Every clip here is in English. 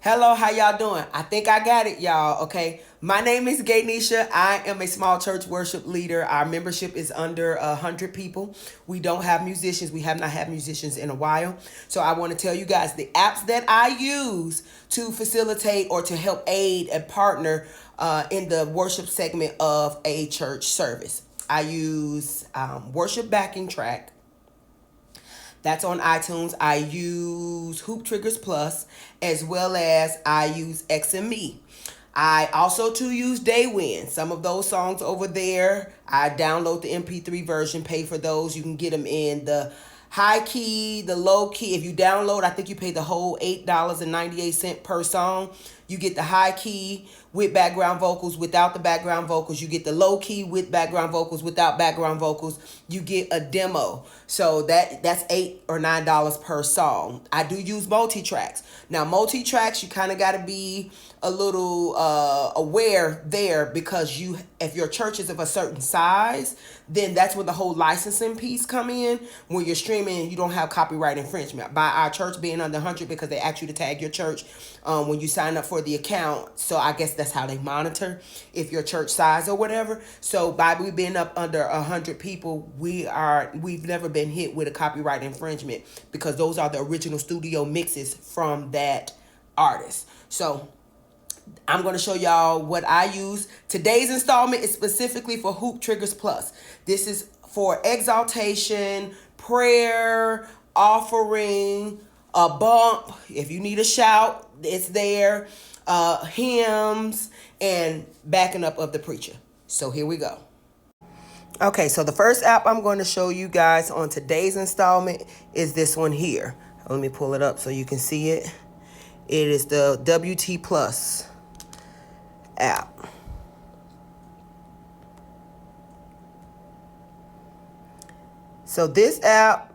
Hello, how y'all doing? I think I got it, y'all. Okay. My name is Gaynisha. I am a small church worship leader. Our membership is under 100 people. We don't have musicians. We have not had musicians in a while. So I want to tell you guys the apps that I use to facilitate or to help aid and partner in the worship segment of a church service. I use Worship Backing Track. That's on iTunes. I use Hoop Triggers Plus, as well as I use XME. I also too use Daywin. Some of those songs over there, I download the MP3 version, pay for those. You can get them in the high key, the low key. If you download, I think you pay the whole $8.98 per song. You get the high key with background vocals, without the background vocals. You get the low key with background vocals, without background vocals. You get a demo. So that's $8 or $9 per song. I do use multi-tracks. Now, multi-tracks, you kind of got to be a little aware there, because if your church is of a certain size, then that's where the whole licensing piece come in. When you're streaming, you don't have copyright infringement. By our church being under 100, because they ask you to tag your church when you sign up for the account. So I guess that's how they monitor if your church size or whatever. So by we being up under 100 people, we've never been hit with a copyright infringement, because those are the original studio mixes from that artist. So I'm going to show y'all what I use. Today's installment is specifically for Hoop Triggers Plus. This is for exaltation, prayer, offering, a bump. If you need a shout, it's there. Hymns, and backing up of the preacher. So here we go. Okay, so the first app I'm going to show you guys on today's installment is this one here. Let me pull it up so you can see it. It is the WT Plus app. So this app,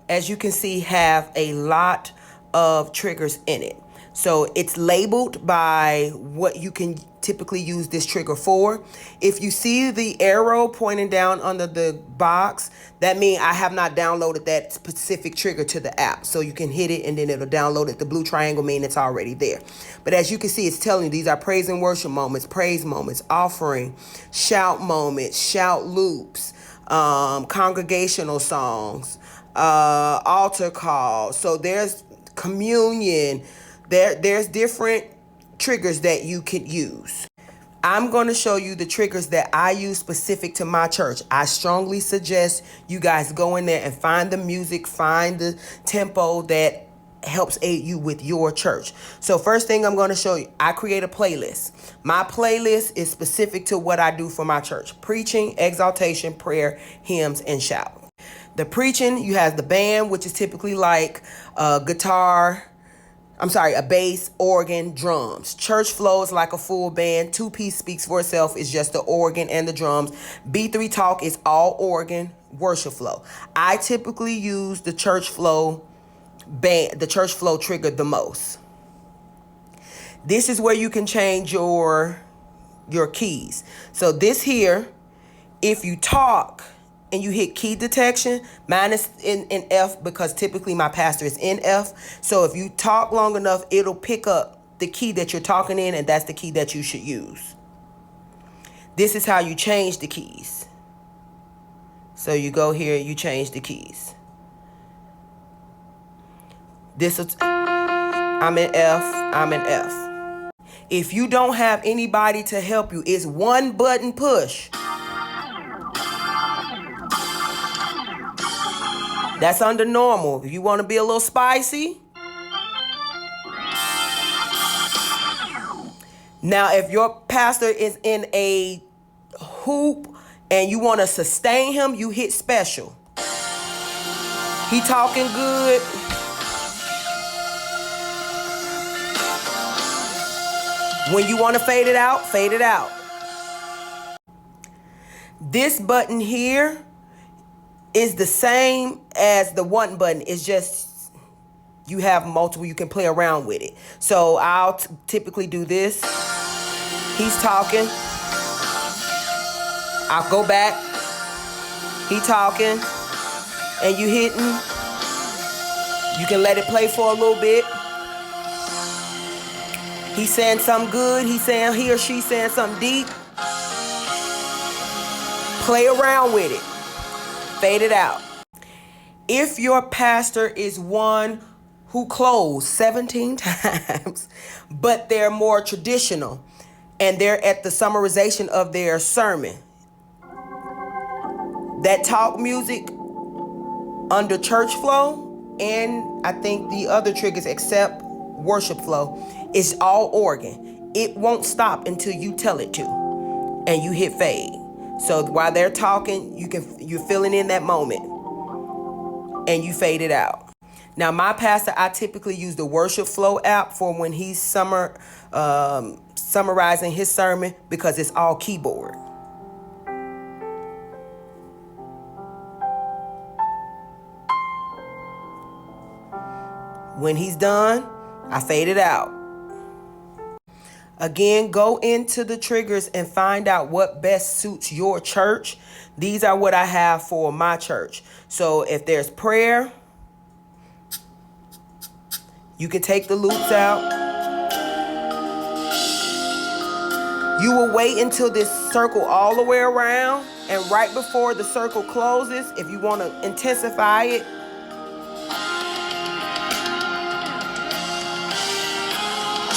as you can see, have a lot of triggers in it. So it's labeled by what you can typically use this trigger for. If you see the arrow pointing down under the box, that means I have not downloaded that specific trigger to the app. So you can hit it and then it'll download it. The blue triangle means it's already there. But as you can see, it's telling you these are praise and worship moments, praise moments, offering, shout moments, shout loops, congregational songs, altar calls. So there's communion. There's different triggers that you could use. I'm going to show you the triggers that I use specific to my church. I strongly suggest you guys go in there and find the music, find the tempo that helps aid you with your church. So first thing I'm going to show you, I create a playlist. My playlist is specific to what I do for my church: preaching, exaltation, prayer, hymns, and shout. The preaching, you have the band, which is typically like a bass, organ, drums. Church flows like a full band. Two-piece speaks for itself. It's just the organ and the drums. B3 talk is all organ. Worship flow. I typically use the church flow trigger the most. This is where you can change your keys. So this here, if you talk and you hit key detection, mine is in F, because typically my pastor is in F. So if you talk long enough, it'll pick up the key that you're talking in, and that's the key that you should use. This is how you change the keys. So you go here, you change the keys. I'm in F. If you don't have anybody to help you, it's one button push. That's under normal. If you want to be a little spicy. Now, if your pastor is in a hoop and you want to sustain him, you hit special. He talking good. When you want to fade it out, fade it out. This button here is the same as the one button. It's just you have multiple. You can play around with it. So I'll typically do this. He's talking. I'll go back. He talking. And you hitting. You can let it play for a little bit. He's saying something good. He or she saying something deep. Play around with it. Fade it out. If your pastor is one who closed 17 times, but they're more traditional and they're at the summarization of their sermon, that talk music under church flow, and I think the other triggers except worship flow, is all organ. It won't stop until you tell it to, and you hit fade. So while they're talking, you're filling in that moment, and you fade it out. Now, my pastor, I typically use the Worship Flow app for when he's summarizing his sermon, because it's all keyboard. When he's done, I fade it out. Again, go into the triggers and find out what best suits your church. These are what I have for my church. So if there's prayer, you can take the loops out. You will wait until this circle all the way around, and right before the circle closes, if you want to intensify it,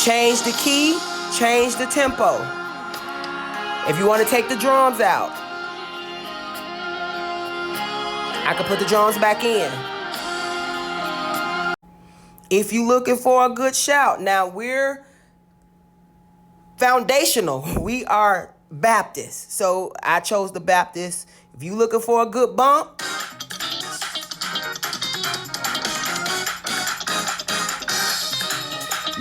change the key, change the tempo. If you want to take the drums out, I can put the drums back in. If you're looking for a good shout, now we're foundational. We are Baptist. So I chose the Baptist. If you're looking for a good bump,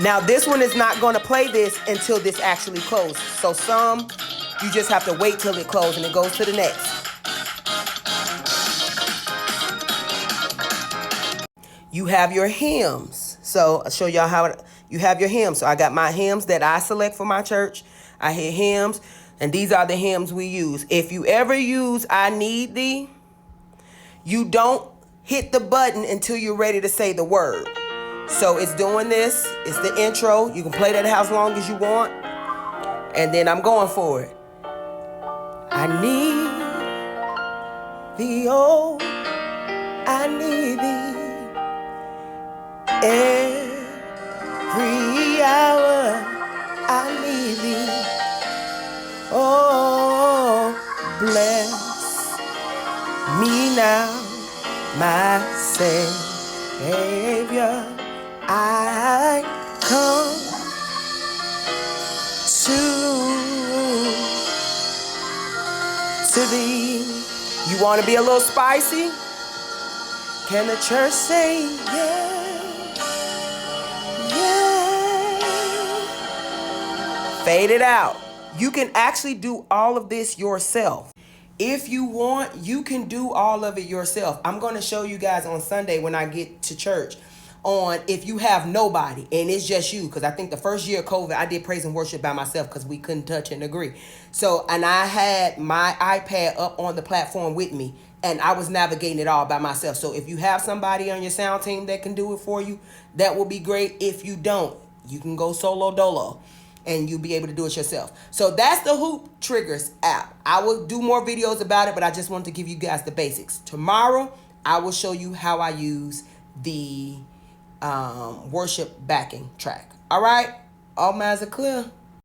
now this one is not going to play this until this actually closes. So some, you just have to wait till it closes and it goes to the next. You have your hymns. So I'll show y'all how you have your hymns. So I got my hymns that I select for my church. I hit hymns, and these are the hymns we use. If you ever use I Need Thee, you don't hit the button until you're ready to say the word. So it's doing this. It's the intro. You can play that how long as you want. And then I'm going for it. I need thee, oh, I need thee. Every hour I need thee. Oh, bless me now, my Savior. I come to thee. You want to be a little spicy? Can the church say yeah? Fade it out. You can actually do all of this yourself. If you want, you can do all of it yourself. I'm going to show you guys on Sunday when I get to church on if you have nobody and it's just you. Because I think the first year of COVID, I did praise and worship by myself because we couldn't touch and agree. So, and I had my iPad up on the platform with me, and I was navigating it all by myself. So if you have somebody on your sound team that can do it for you, that will be great. If you don't, you can go solo dolo and you'll be able to do it yourself. So that's the Hoop Triggers app. I will do more videos about it, but I just wanted to give you guys the basics. Tomorrow, I will show you how I use the worship backing track. All right? All minds are clear.